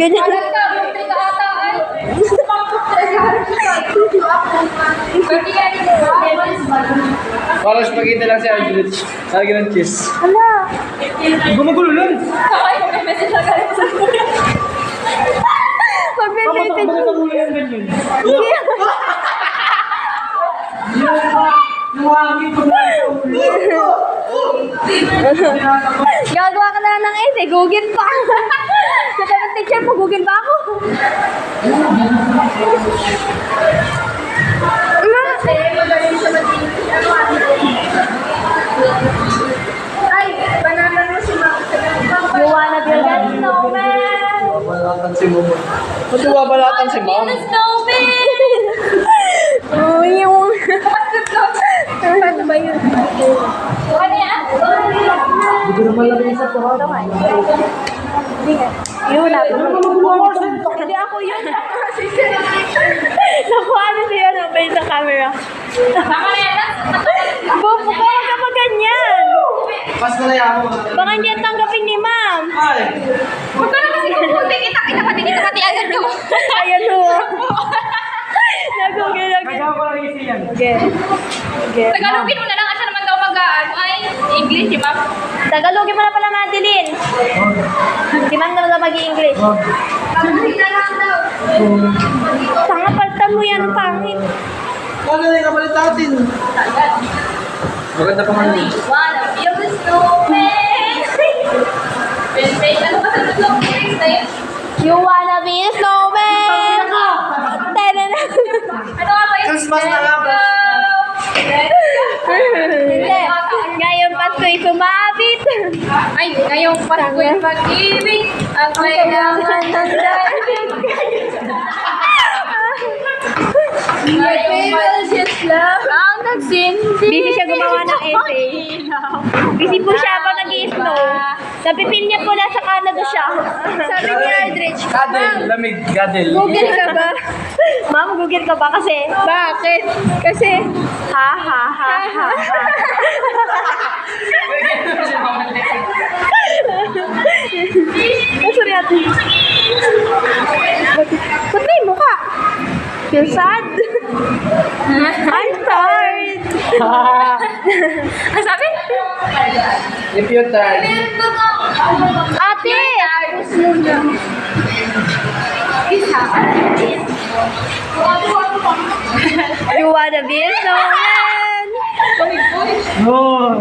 Ganyan. Alam ka, buti ka ata ay. Para spaghetti lang si Aldrich. Lagi ng cheese. Hala. Gumugulo lang. Ay, may message na galing sa Mag-message. Gumugulo yan ganyan. Gagawa ka na lang ng essay. Google pa. Sabi ng teacher mo, Google ba ako? Ay, banana mo si Ma'am. You wanna build a snowman? Babalatan si Momo. Ba't babalatan si Mom? Snowman! Oh, yung... Ano ba yun? Ano yan? Hindi ko naman lang isa po. Yun na. Hindi ako yun. Nakuha na siya ng face sa camera. Tama na yan. Bobo ka, huwag ka pa ganyan. Pas na yan mo. Baka hindi yan tanggapin ni ma'am. Ay! Huwag ka na kasi kukuti. Kita pati agad ko. Ayan o. Nag-google. Kaya ko lang isi yan. Okay. Okay. Tagalogin mo na lang. Asa naman daw mag-ano ay English, di ba? Tagalogin mo na pala, Madeline. Di man na lang mag-i-English. Tagalogin na lang daw. Tanga, paltan mo yan, pangit. Ano na yung kapalit natin? Maganda pa man. Wanna build a snowman. Wait, ano ba sa tatlong lyrics na yun? You wanna be a snowman? Tena na. Ano nga ba yun? Christmas na lang. Hindi. Ngayon Pasko'y sumabit. Ay, ngayong Pasko'y pag-ibig ang kailangan ng daigdig. Ngayong malsyet lang ang nagsindi. Busy siya gumawa ng essay. Busy po siya habang nag-i-snow. Napipil niya po na sa Canada siya. Sabi ni Aldrich, Gadel, lamig, gadel. Google ka ba? Ma'am, Google ka ba? Kasi, bakit? Kasi, ha ha ha ha ha. Oh, sorry ate. Ba't may mukha? Feel sad? I'm tired. Ang sabi? If you're tired. Ate! You wanna be a snowman? Oh.